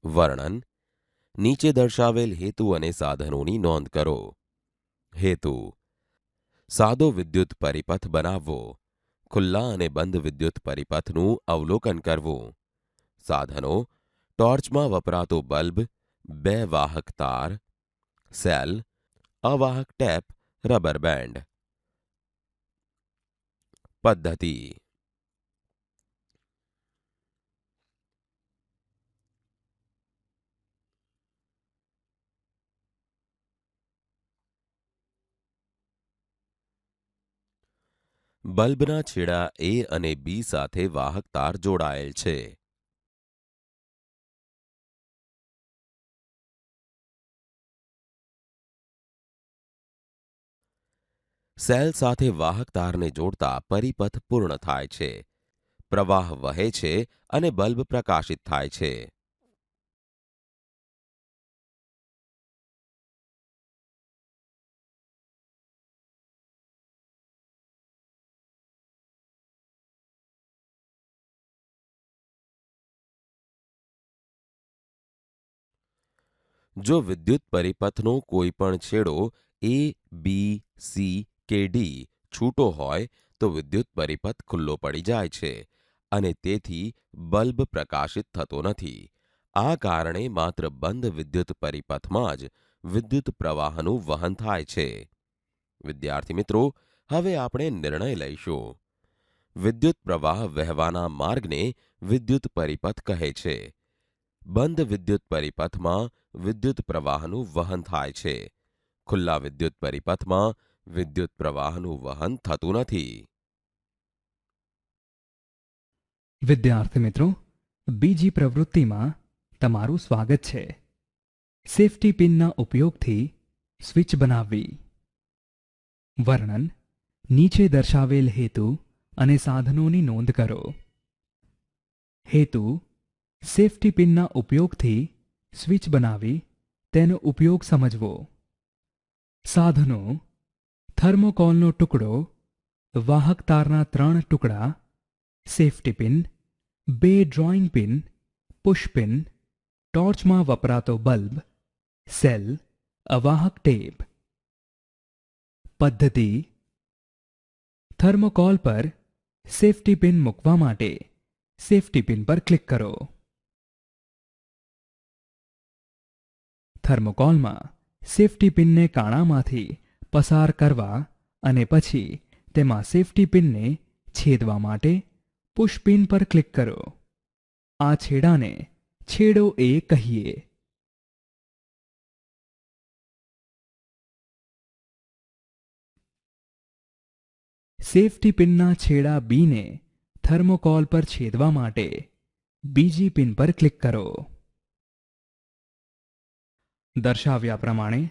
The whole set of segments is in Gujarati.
વર્ણન. નીચે દર્શાવેલ હેતુ અને સાધનોની નોંધ કરો. હેતુ. સાદો વિદ્યુત પરિપથ બનાવવો. ખુલ્લા અને બંધ વિદ્યુત પરિપથનું અવલોકન કરવું. સાધનો. ટોર્ચમાં વપરાતો બલ્બ, 2 વાહક તાર, સેલ, અવાહક ટેપ, રબર બેન્ડ. પદ્ધતિ. બલ્બના છેડા એ અને બી સાથે વાહક તાર જોડાયેલ છે. સેલ સાથે વાહક તારને જોડતા પરિપથ પૂર્ણ થાય છે. પ્રવાહ વહે છે અને બલ્બ પ્રકાશિત થાય છે. જો વિદ્યુત પરિપથનો કોઈ પણ છેડો એ, બી, સી કે ડી છૂટો હોય તો વિદ્યુત પરિપથ ખુલ્લો પડી જાય છે અને તેથી બલ્બ પ્રકાશિત થતો નથી. આ કારણે માત્ર બંધ વિદ્યુત પરિપથમાં જ વિદ્યુત પ્રવાહનું વહન થાય છે. વિદ્યાર્થી મિત્રો, હવે આપણે નિર્ણય લઈશું. વિદ્યુત પ્રવાહ વહેવાના માર્ગને વિદ્યુત પરિપથ કહે છે. બંધ વિદ્યુત પરિપથમાં વિદ્યુત પ્રવાહનું વહન થાય છે. ખુલ્લા વિદ્યુત પરિપથમાં વિદ્યુત પ્રવાહનું વહન થતું નથી. વિદ્યાર્થી મિત્રો, બીજી પ્રવૃત્તિમાં તમારું સ્વાગત છે. સેફટી પિનના ઉપયોગથી સ્વિચ બનાવવી. વર્ણન. નીચે દર્શાવેલ હેતુ અને સાધનોની નોંધ કરો. હેતુ. સેફટી પિનના ઉપયોગથી સ્વિચ બનાવી તેનો ઉપયોગ સમજવો. સાધનો. થર્મોકોલનો ટુકડો, વાહક તારના 3 ટુકડા, safety pin, 2 drawing pin, push pin, ટોર્ચમાં વપરાતો બલ્બ, સેલ, અવાહક ટેપ. પદ્ધતિ. થર્મોકોલ પર સેફટી પિન મૂકવા માટે સેફટી પિન પર ક્લિક કરો. થર્મોકોલમાં સેફટી પિનને કાણામાંથી પસાર કરવા અને પછી તેમાં સેફટી પિનને છેદવા માટે પુશ પિન પર ક્લિક કરો. આ છેડાને છેડો એ કહીએ. સેફટી પિનના છેડા બીને થર્મોકોલ પર છેદવા માટે બીજી પિન પર ક્લિક કરો. દર્શાવ્યા પ્રમાણે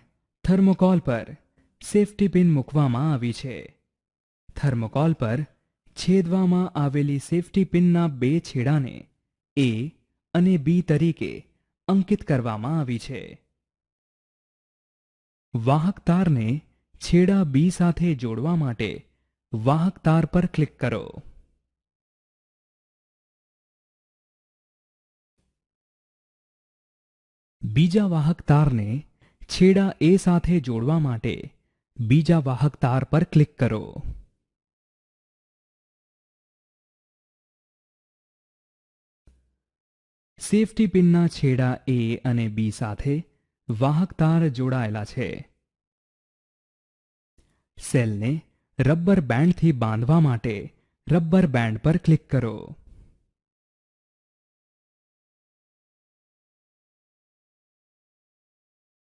થર્મોકોલ પર સેફટી પિન મૂકવામાં આવી છે. થર્મોકોલ પર છેદવામાં આવેલી સેફટી પિનના 2 છેડાને એ અને બી તરીકે અંકિત કરવામાં આવી છે. વાહક તારને છેડા બી સાથે જોડવા માટે વાહક તાર પર ક્લિક કરો. બીજા વાહક તારને છેડા એ સાથે જોડવા માટે બીજા વાહક તાર પર ક્લિક કરો. સેફટી પિનના છેડા એ અને બી સાથે વાહક તાર જોડાયેલા છે. સેલને રબર બેન્ડથી બાંધવા માટે રબર બેન્ડ પર ક્લિક કરો.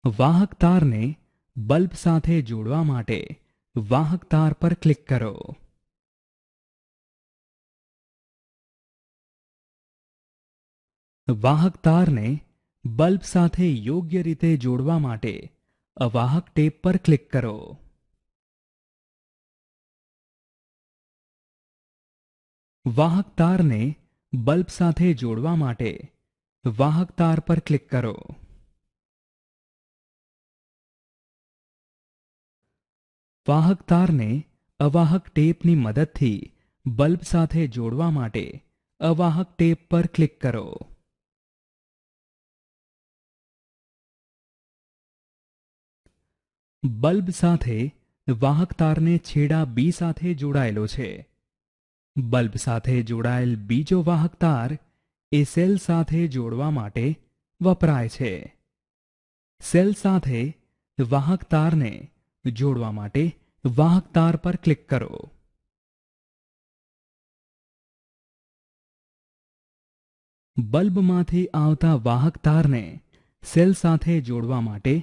વાહક તારને બલ્બ સાથે જોડવા માટે વાહક તાર પર ક્લિક કરો. વાહક તારને બલ્બ સાથે યોગ્ય રીતે જોડવા માટે અવાહક ટેપ પર ક્લિક કરો. વાહક તારને બલ્બ સાથે જોડવા માટે વાહક તાર પર ક્લિક કરો. વાહક તારને અવાહક ટેપની મદદથી બલ્બ સાથે જોડવા માટે અવાહક ટેપ પર ક્લિક કરો. બલ્બ સાથે વાહક તારને છેડા બી સાથે જોડાયેલો છે. બલ્બ સાથે જોડાયેલ બીજો વાહક તાર એ સેલ સાથે જોડવા માટે વપરાય છે. સેલ સાથે વાહક તારને જોડવા માટે વાહક તાર પર ક્લિક કરો. બલ્બમાંથી આવતા વાહક તારને સેલ સાથે જોડવા માટે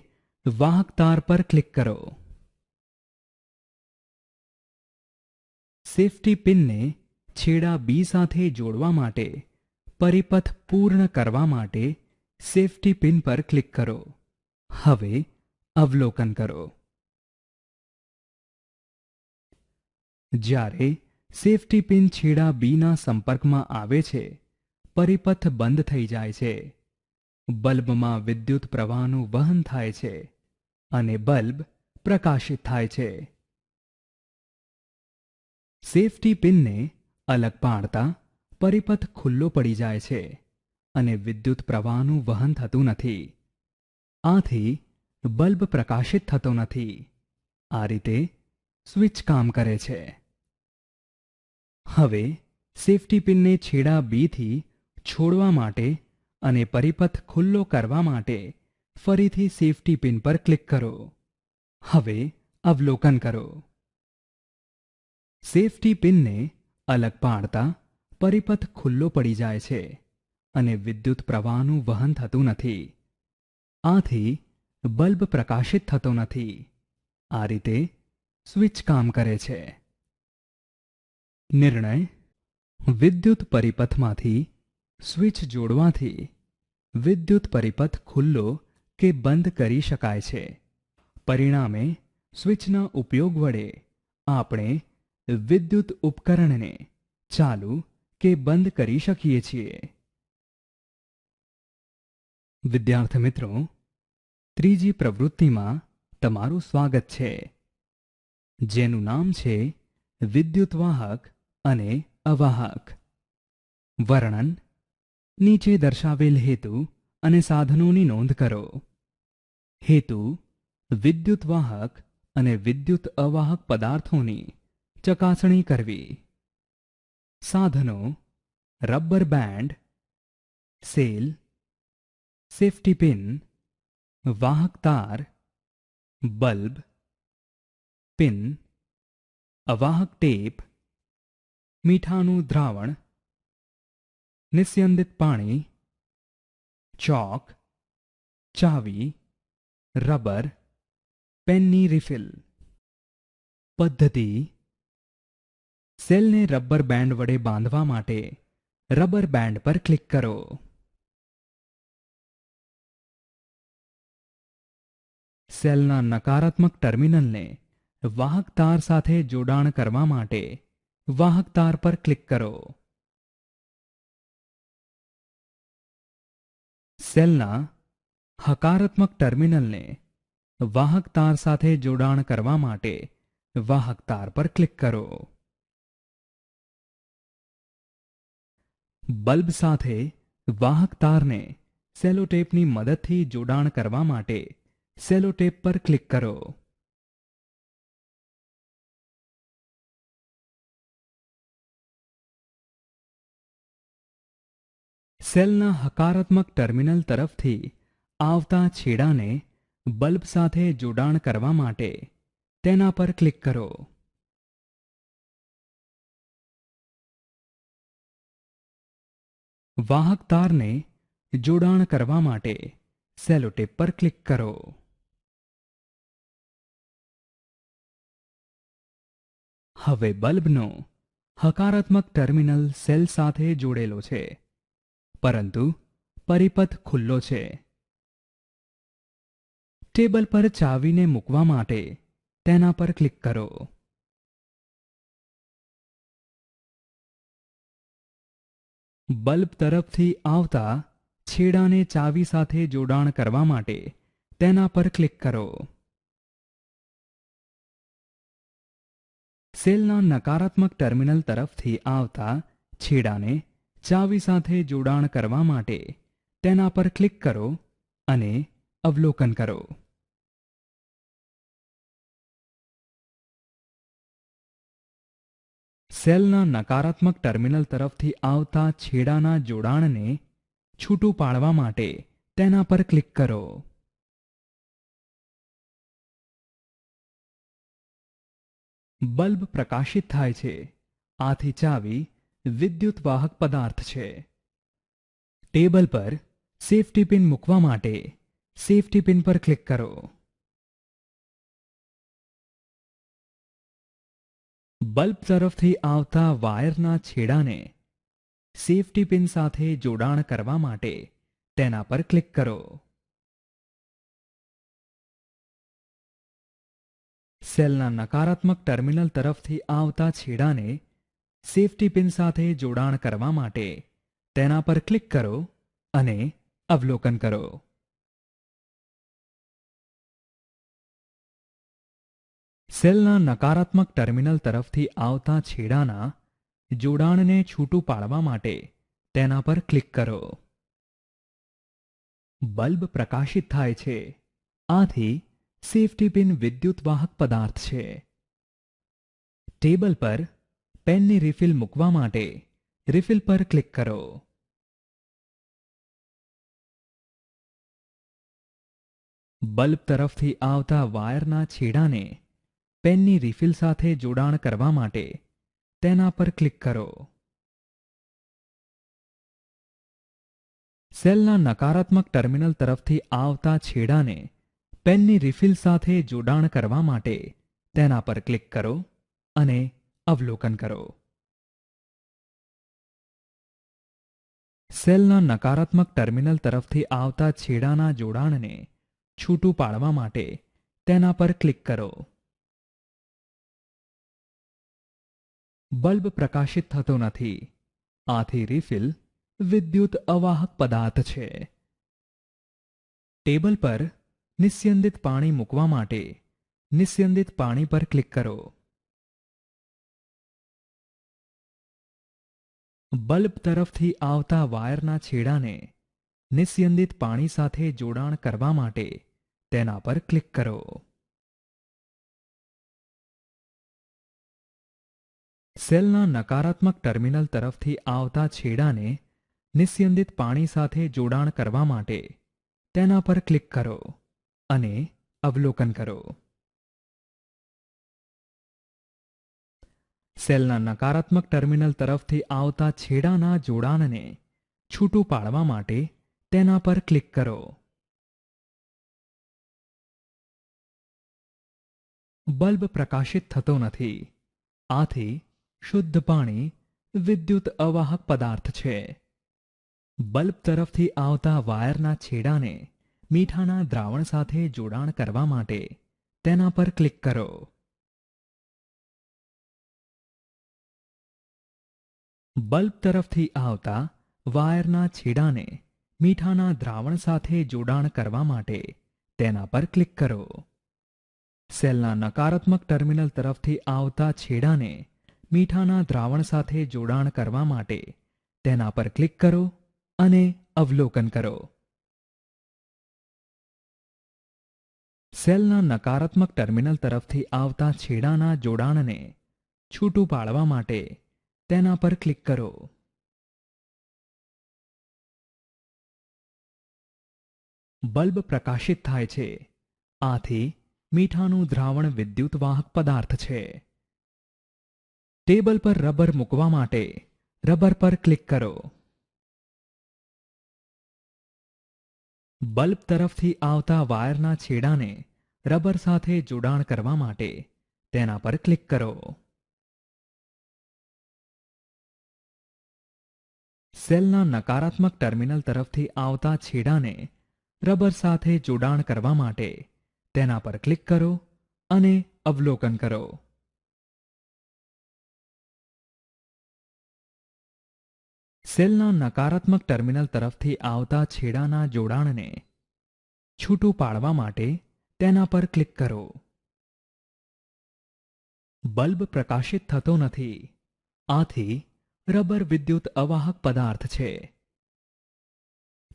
વાહક તાર પર ક્લિક કરો. સેફ્ટી પિનને છેડા બી સાથે જોડવા માટે પરિપથ પૂર્ણ કરવા માટે સેફ્ટી પિન પર ક્લિક કરો. હવે અવલોકન કરો. જ્યારે સેફ્ટી પિન છેડા બીના સંપર્કમાં આવે છે, પરિપથ બંધ થઈ જાય છે. બલ્બમાં વિદ્યુત પ્રવાહનું વહન થાય છે અને બલ્બ પ્રકાશિત થાય છે. સેફ્ટી પિનને અલગ પાડતા પરિપથ ખુલ્લો પડી જાય છે અને વિદ્યુત પ્રવાહનું વહન થતું નથી. આથી બલ્બ પ્રકાશિત થતો નથી. આ રીતે સ્વિચ કામ કરે છે. હવે સેફ્ટી પિનને છેડા બીથી છોડવા માટે અને પરિપથ ખુલ્લો કરવા માટે ફરીથી સેફ્ટી પિન પર ક્લિક કરો. હવે અવલોકન કરો. સેફ્ટી પિનને અલગ પાડતા પરિપથ ખુલ્લો પડી જાય છે અને વિદ્યુત પ્રવાહનું વહન થતું નથી. આથી બલ્બ પ્રકાશિત થતો નથી. આ રીતે સ્વિચ કામ કરે છે. નિર્ણય: વિદ્યુત પરિપથમાંથી સ્વિચ જોડવાથી વિદ્યુત પરિપથ ખુલ્લો કે બંધ કરી શકાય છે. પરિણામે સ્વિચના ઉપયોગ વડે આપણે વિદ્યુત ઉપકરણને ચાલુ કે બંધ કરી શકીએ છીએ. વિદ્યાર્થી મિત્રો, ત્રીજી પ્રવૃત્તિમાં તમારું સ્વાગત છે, જેનું નામ છે વિદ્યુતવાહક અને અવાહક. વર્ણન: નીચે દર્શાવેલ હેતુ અને સાધનોની નોંધ કરો. હેતુ: વિદ્યુતવાહક અને વિદ્યુત અવાહક પદાર્થોની ચકાસણી કરવી. સાધનો: rubber band, cell, safety pin, વાહક તાર, બલ્બ, પિન, અવાહક ટેપ, મીઠાનું દ્રાવણ, નિસ્યંદિત પાણી, ચોક, ચાવી, રબર, પેનની રિફિલ. પદ્ધતિ: સેલને રબર બેન્ડ વડે બાંધવા માટે રબર બેન્ડ પર ક્લિક કરો. સેલના નકારાત્મક ટર્મિનલને વાહક તાર સાથે જોડાણ કરવા માટે વાહક તાર પર ક્લિક કરો. સેલના હકારાત્મક ટર્મિનલને વાહક તાર સાથે જોડાણ કરવા માટે વાહક તાર પર ક્લિક કરો. બલ્બ સાથે વાહક તારને સેલોટેપની મદદથી જોડાણ કરવા માટે સેલોટેપ પર ક્લિક કરો. સેલના હકારાત્મક ટર્મિનલ તરફથી આવતા છેડાને બલ્બ સાથે જોડાણ કરવા માટે તેના પર ક્લિક કરો. વાહક તારને જોડાણ કરવા માટે સેલોટેપ પર ક્લિક કરો. હવે બલ્બનો હકારાત્મક ટર્મિનલ સેલ સાથે જોડેલો છે, પરંતુ પરિપથ ખુલ્લો છે. ટેબલ પર ચાવીને મૂકવા માટે તેના પર ક્લિક કરો. બલ્બ તરફથી આવતા છેડાને ચાવી સાથે જોડાણ કરવા માટે તેના પર ક્લિક કરો. સેલના નકારાત્મક ટર્મિનલ તરફથી આવતા છેડાને ચાવી સાથે જોડાણ કરવા માટે તેના પર ક્લિક કરો અને અવલોકન કરો. સેલના નકારાત્મક ટર્મિનલ તરફથી આવતા છેડાના જોડાણને છૂટું પાડવા માટે તેના પર ક્લિક કરો. બલ્બ પ્રકાશિત થાય છે. આથી ચાવી વિદ્યુત વાહક પદાર્થ છે. ટેબલ પર સેફટી પિન મૂકવા માટે સેફટી પિન પર ક્લિક કરો. બલ્બ તરફથી આવતા વાયરના છેડાને સેફટી પિન સાથે જોડાણ કરવા માટે તેના પર ક્લિક કરો. સેલના નકારાત્મક ટર્મિનલ તરફથી આવતા છેડાને સેફટી પિન સાથે જોડાણ કરવા માટે તેના પર ક્લિક કરો અને અવલોકન કરો. સેલના નકારાત્મક ટર્મિનલ તરફથી આવતા છેડાના જોડાણને છૂટું પાડવા માટે તેના પર ક્લિક કરો. બલ્બ પ્રકાશિત થાય છે. આથી સેફટી પિન વિદ્યુત વાહક પદાર્થ છે. ટેબલ પર પેનની રિફિલ મૂકવા માટે રિફિલ પર ક્લિક કરો. બલ્બ તરફથી આવતા વાયરના છેડાને પેનની રિફિલ સાથે જોડાણ કરવા માટે તેના પર ક્લિક કરો. સેલના નકારાત્મક ટર્મિનલ તરફથી આવતા છેડાને પેનની રિફિલ સાથે જોડાણ કરવા માટે તેના પર ક્લિક કરો અને અવલોકન કરો. સેલના નકારાત્મક ટર્મિનલ તરફથી આવતા છેડાના જોડાણને છૂટું પાડવા માટે તેના પર ક્લિક કરો. બલ્બ પ્રકાશિત થતો નથી. આથી રિફિલ વિદ્યુત અવાહક પદાર્થ છે. ટેબલ પર નિસ્યંદિત પાણી મૂકવા માટે નિસ્યંદિત પાણી પર ક્લિક કરો. બલ્બ તરફથી આવતા વાયરના છેડાને નિસ્યંદિત પાણી સાથે જોડાણ કરવા માટે તેના પર ક્લિક કરો. સેલના નકારાત્મક ટર્મિનલ તરફથી આવતા છેડાને નિસ્યંદિત પાણી સાથે જોડાણ કરવા માટે તેના પર ક્લિક કરો અને અવલોકન કરો. સેલના નકારાત્મક ટર્મિનલ તરફથી આવતા છેડાના જોડાણને છૂટું પાડવા માટે તેના પર ક્લિક કરો. બલ્બ પ્રકાશિત થતો નથી. આથી શુદ્ધ પાણી વિદ્યુત અવાહક પદાર્થ છે. બલ્બ તરફથી આવતા વાયરના છેડાને મીઠાના દ્રાવણ સાથે જોડાણ કરવા માટે તેના પર ક્લિક કરો. બલ્બ તરફથી આવતા વાયરના છેડાને મીઠાના દ્રાવણ સાથે જોડાણ કરવા માટે તેના પર ક્લિક કરો. સેલના નકારાત્મક ટર્મિનલ તરફથી આવતા છેડાને મીઠાના દ્રાવણ સાથે જોડાણ કરવા માટે તેના પર ક્લિક કરો અને અવલોકન કરો. સેલના નકારાત્મક ટર્મિનલ તરફથી આવતા છેડાના જોડાણને છૂટું પાડવા માટે તેના પર ક્લિક કરો. બલ્બ પ્રકાશિત થાય છે. આથી મીઠાનું દ્રાવણ વિદ્યુત વાહક પદાર્થ છે. ટેબલ પર રબર મૂકવા માટે રબર પર ક્લિક કરો. બલ્બ તરફથી આવતા વાયરના છેડાને રબર સાથે જોડાણ કરવા માટે તેના પર ક્લિક કરો. સેલના નકારાત્મક ટર્મિનલ તરફથી આવતા છેડાને રબર સાથે જોડાણ કરવા માટે તેના પર ક્લિક કરો અને અવલોકન કરો. સેલના નકારાત્મક ટર્મિનલ તરફથી આવતા છેડાના જોડાણને છૂટું પાડવા માટે તેના પર ક્લિક કરો. બલ્બ પ્રકાશિત થતો નથી. આથી રબર વિદ્યુત અવાહક પદાર્થ છે.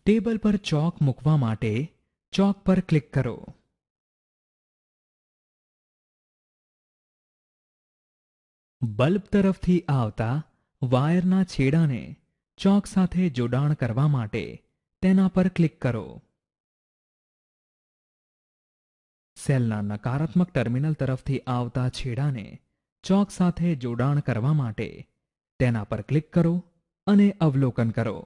ટેબલ પર ચોક મૂકવા માટે ચોક પર ક્લિક કરો. બલ્બ તરફથી આવતા વાયરના છેડાને ચોક સાથે જોડાણ કરવા માટે તેના પર ક્લિક કરો. સેલના નકારાત્મક ટર્મિનલ તરફથી આવતા છેડાને ચોક સાથે જોડાણ કરવા માટે તેના પર ક્લિક કરો અને અવલોકન કરો.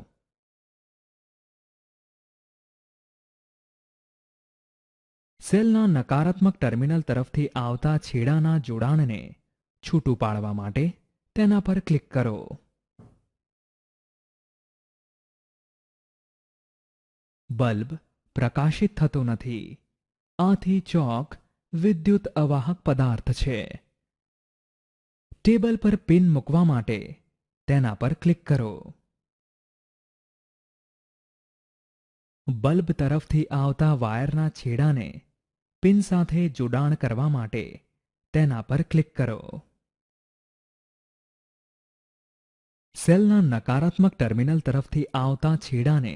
સેલના નકારાત્મક ટર્મિનલ તરફથી આવતા છેડાના જોડાણને છૂટું પાડવા માટે તેના પર ક્લિક કરો. બલ્બ પ્રકાશિત થતો નથી. આથી ચોક વિદ્યુત અવાહક પદાર્થ છે. ટેબલ પર પિન મૂકવા માટે તેના પર ક્લિક કરો. બલ્બ તરફથી આવતા વાયરના છેડાને પિન સાથે જોડાણ કરવા માટે તેના પર ક્લિક કરો. સેલના નકારાત્મક ટર્મિનલ તરફથી આવતા છેડાને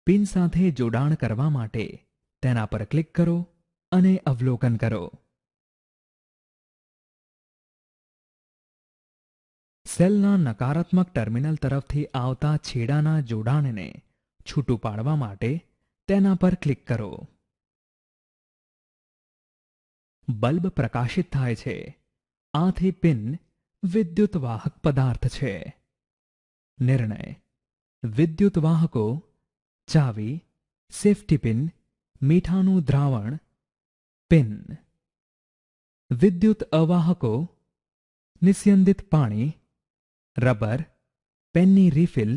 પિન સાથે જોડાણ કરવા માટે તેના પર ક્લિક કરો અને અવલોકન કરો. સેલના નકારાત્મક ટર્મિનલ તરફથી આવતા છેડાના જોડાણને છૂટું પાડવા માટે તેના પર ક્લિક કરો. બલ્બ પ્રકાશિત થાય છે. આથી પિન વિદ્યુત વાહક પદાર્થ છે. નિર્ણય: વિદ્યુત વાહકો ચાવી, સેફ્ટી પિન, મીઠાનું દ્રાવણ, પિન. વિદ્યુત અવાહકો નિસ્યંદિત પાણી, રબર, પેનની રીફિલ,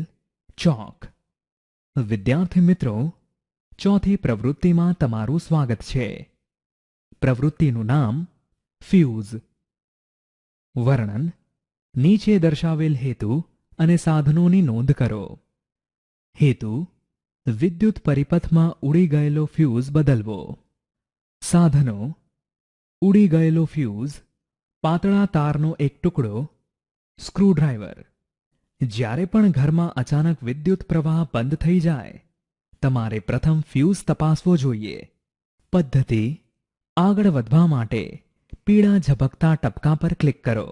ચોક. વિદ્યાર્થી મિત્રો, ચોથી પ્રવૃત્તિમાં તમારું સ્વાગત છે. પ્રવૃત્તિનું નામ ફ્યુઝ. વર્ણન: નીચે દર્શાવેલ હેતુ અને સાધનોની નોંધ કરો. હેતુ: વિદ્યુત પરિપથમાં ઉડી ગયેલો ફ્યુઝ બદલવો. સાધનો: ઉડી ગયેલો ફ્યુઝ, પાતળા તારનો એક ટુકડો, સ્ક્રૂડ્રાઈવર. જ્યારે પણ ઘરમાં અચાનક વિદ્યુત પ્રવાહ બંધ થઈ જાય, તમારે પ્રથમ ફ્યુઝ તપાસવો જોઈએ. પદ્ધતિ: આગળ વધવા માટે પીળા ઝબકતા ટપકા પર ક્લિક કરો.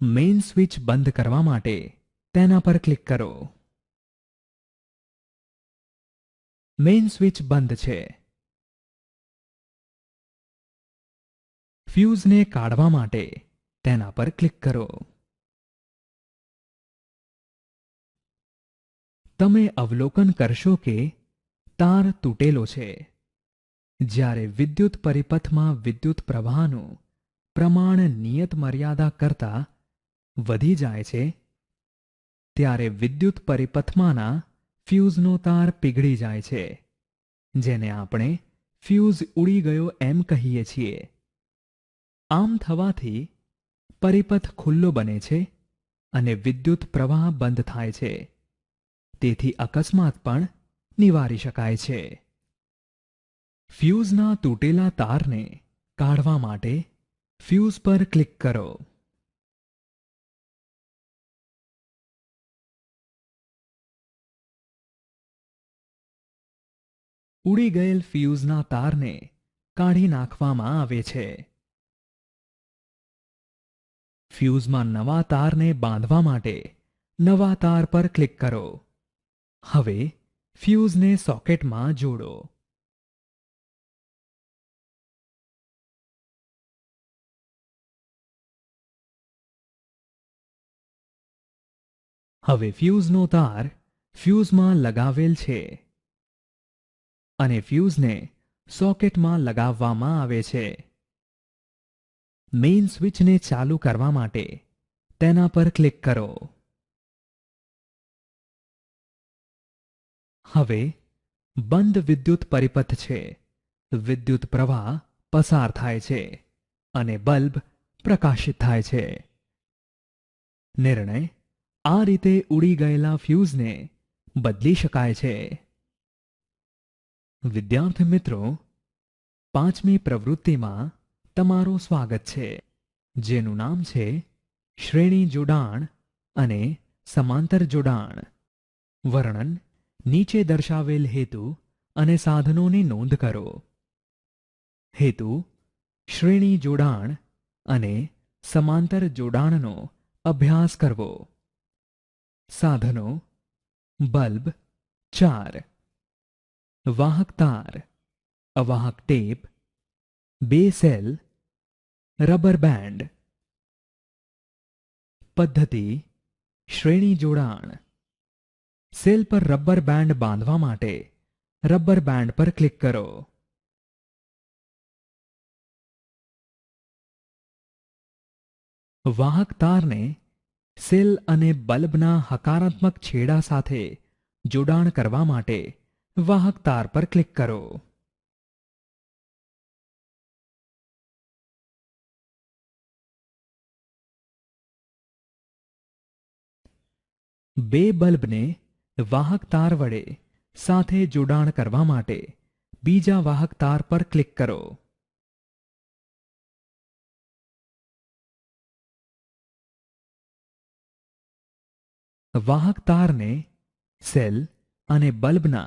મેઇન સ્વિચ બંધ કરવા માટે તેના પર ક્લિક કરો. મેઇન સ્વિચ બંધ છે. ફ્યુઝને કાઢવા માટે તેના પર ક્લિક કરો. તમે અવલોકન કરશો કે તાર તૂટેલો છે. જ્યારે વિદ્યુત પરિપથમાં વિદ્યુત પ્રવાહનું પ્રમાણ નિયત મર્યાદા કરતાં વધી જાય છે, ત્યારે વિદ્યુત પરિપથમાંના ફ્યુઝનો તાર પીગળી જાય છે, જેને આપણે ફ્યુઝ ઉડી ગયો એમ કહીએ છીએ. આમ થવાથી પરિપથ ખુલ્લો બને છે અને વિદ્યુત પ્રવાહ બંધ થાય છે. તેથી અકસ્માત પણ નિવારી શકાય છે. ફ્યુઝના તૂટેલા તારને કાઢવા માટે ફ્યુઝ પર ક્લિક કરો. ઉડી ગયેલ ફ્યુઝના તારને કાઢી નાખવામાં આવે છે. ફ્યુઝમાં નવા તારને બાંધવા માટે નવા તાર પર ક્લિક કરો. હવે ફ્યુઝને સોકેટમાં જોડો. હવે ફ્યુઝનો તાર ફ્યુઝમાં લગાવેલ છે અને ફ્યુઝને સોકેટમાં લગાવવામાં આવે છે. મેઇન સ્વિચને ચાલુ કરવા માટે તેના પર ક્લિક કરો. હવે બંધ વિદ્યુત પરિપથ છે. વિદ્યુત પ્રવાહ પસાર થાય છે અને બલ્બ પ્રકાશિત થાય છે. નિર્ણય: આ રીતે ઉડી ગયેલા ફ્યુઝને બદલી શકાય છે. વિદ્યાર્થી મિત્રો, પાંચમી પ્રવૃત્તિમાં તમારું સ્વાગત છે, જેનું નામ છે શ્રેણી જોડાણ અને સમાંતર જોડાણ. વર્ણન નીચે દર્શાવેલ હેતુ અને સાધનોની નોંધ કરો. હેતુ શ્રેણી જોડાણ અને સમાંતર જોડાણનો અભ્યાસ કરવો. સાધનો બલ્બ 4, વાહક તાર, અવાહક ટેપ, 2 સેલ, રબર બેન્ડ. પદ્ધતિ શ્રેણી જોડાણ. સેલ પર રબર બેન્ડ બાંધવા માટે રબર બેન્ડ પર ક્લિક કરો. વાહક તારને સેલ અને બલ્બના હકારાત્મક છેડા સાથે જોડાણ કરવા માટે વાહક તાર પર ક્લિક કરો. બે બલ્બને વાહક તાર વડે સાથે જોડાણ કરવા માટે બીજા વાહક તાર પર ક્લિક કરો. વાહક તારને સેલ અને બલ્બના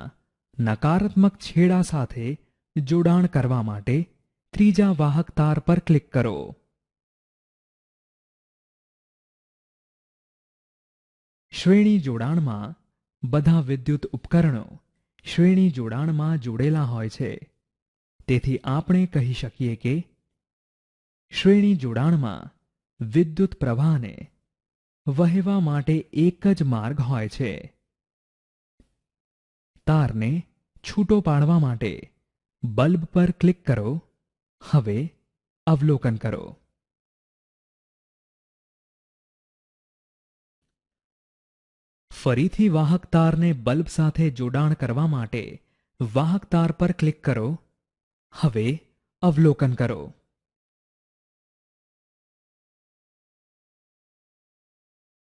નકારાત્મક છેડા સાથે જોડાણ કરવા માટે ત્રીજા વાહક તાર પર ક્લિક કરો. શ્રેણી જોડાણમાં બધા વિદ્યુત ઉપકરણો શ્રેણી જોડાણમાં જોડેલા હોય છે. તેથી આપણે કહી શકીએ કે શ્રેણી જોડાણમાં વિદ્યુત પ્રવાહને વહેવા માટે એક જ માર્ગ હોય છે. તારને છૂટો પાડવા માટે બલ્બ પર ક્લિક કરો. હવે અવલોકન કરો. ફરીથી વાહક તારને બલ્બ સાથે જોડાણ કરવા માટે વાહક તાર પર ક્લિક કરો. હવે અવલોકન કરો.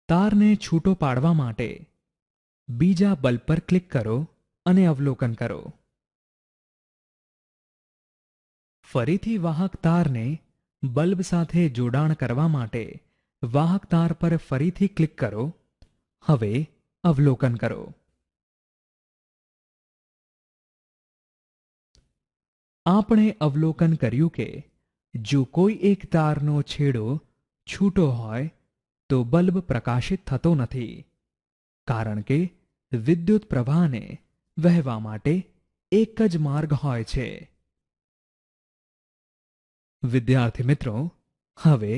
તારને છૂટો પાડવા માટે બીજા બલ્બ પર ક્લિક કરો અને અવલોકન કરો. ફરીથી વાહક તારને બલ્બ સાથે જોડાણ કરવા માટે વાહક તાર પર ફરીથી ક્લિક કરો. હવે અવલોકન કરો. આપણે અવલોકન કર્યું કે જો કોઈ એક તારનો છેડો છૂટો હોય તો બલ્બ પ્રકાશિત થતો નથી, કારણ કે વિદ્યુત પ્રવાહને વહેવા માટે એક જ માર્ગ હોય છે. વિદ્યાર્થી મિત્રો, હવે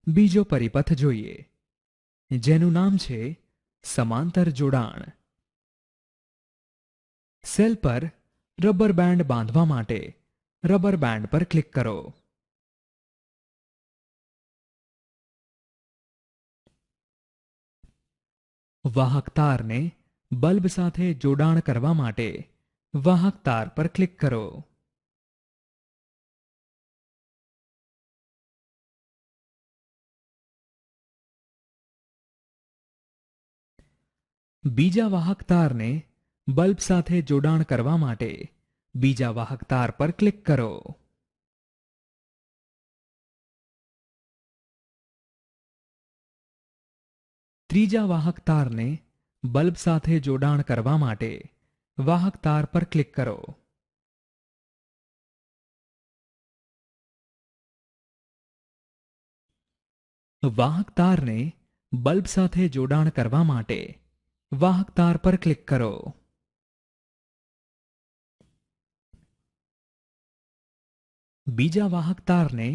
બીજો પરિપથ જોઈએ, જેનું નામ છે સમાંતર જોડાણ. સેલ પર રબર બેન્ડ બાંધવા માટે રબર બેન્ડ પર ક્લિક કરો. વાહક તારને બલ્બ સાથે જોડાણ કરવા માટે વાહક તાર પર ક્લિક કરો. બીજા વાહક તારને બલ્બ સાથે જોડાણ કરવા માટે બીજા વાહક તાર પર ક્લિક કરો. ત્રીજા વાહક તારને બલ્બ સાથે જોડાણ કરવા માટે વાહક તાર પર ક્લિક કરો. વાહક તારને બલ્બ સાથે જોડાણ કરવા માટે વાહક તાર પર ક્લિક કરો. બીજા વાહક તારને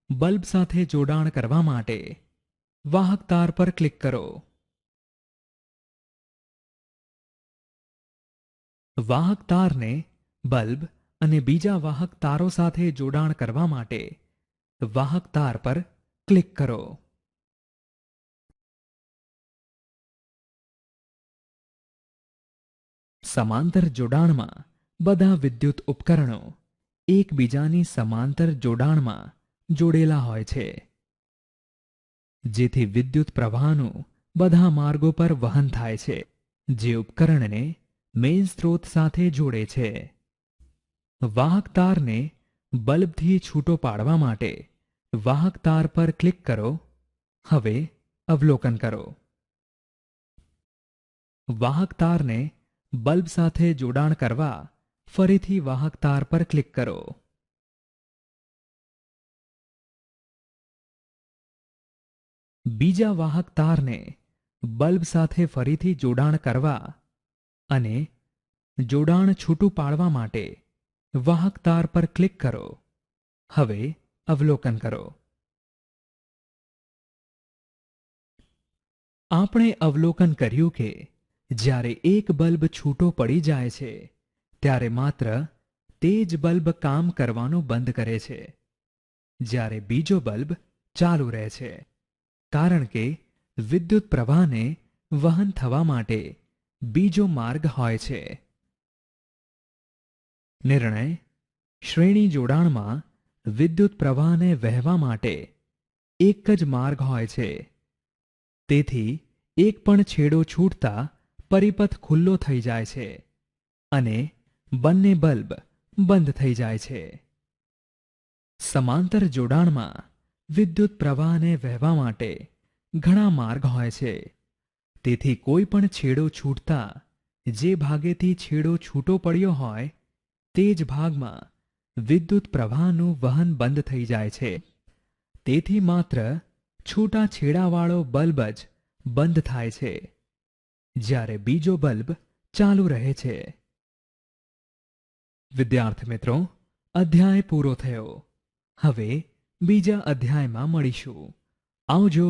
બલ્બ સાથે જોડાણ કરવા માટે વાહક તાર પર ક્લિક કરો. વાહક તારને બલ્બ અને બીજા વાહક તારો સાથે જોડાણ કરવા માટે વાહક તાર પર ક્લિક કરો. સમાંતર જોડાણમાં બધા વિદ્યુત ઉપકરણો એકબીજાની સમાંતર જોડાણમાં જોડેલા હોય છે, જેથી વિદ્યુત પ્રવાહનું બધા માર્ગો પર વહન થાય છે, જે ઉપકરણને મેઇન સ્ત્રોત સાથે જોડે છે. વાહક તારને બલ્બથી છૂટો પાડવા માટે વાહક તાર પર ક્લિક કરો. હવે અવલોકન કરો. વાહક તારને બલ્બ સાથે જોડાણ કરવા ફરીથી વાહક તાર પર ક્લિક કરો. બીજા વાહક તારને બલ્બ સાથે ફરીથી જોડાણ કરવા અને જોડાણ છૂટું પાડવા માટે વાહક તાર પર ક્લિક કરો. હવે અવલોકન કરો. આપણે અવલોકન કર્યું કે જ્યારે એક બલ્બ છૂટો પડી જાય છે ત્યારે માત્ર તે જ બલ્બ કામ કરવાનું બંધ કરે છે, જ્યારે બીજો બલ્બ ચાલુ રહે છે, કારણ કે વિદ્યુત પ્રવાહને વહન થવા માટે બીજો માર્ગ હોય છે. નિર્ણય: શ્રેણી જોડાણમાં વિદ્યુત પ્રવાહને વહેવા માટે એક જ માર્ગ હોય છે. તેથી એક પણ છેડો છૂટતા પરિપથ ખુલ્લો થઈ જાય છે અને બંને બલ્બ બંધ થઈ જાય છે. સમાંતર જોડાણમાં વિદ્યુત પ્રવાહને વહેવા માટે ઘણા માર્ગ હોય છે. તેથી કોઈ પણ છેડો છૂટતા જે ભાગેથી છેડો છૂટો પડ્યો હોય તે જ ભાગમાં વિદ્યુત પ્રવાહનું વહન બંધ થઈ જાય છે. તેથી માત્ર છૂટા છેડાવાળો બલ્બ જ બંધ થાય છે, જ્યારે બીજો બલ્બ ચાલુ રહે છે. વિદ્યાર્થી મિત્રો, અધ્યાય પૂરો થયો. હવે બીજા અધ્યાયમાં મળીશું. આવજો.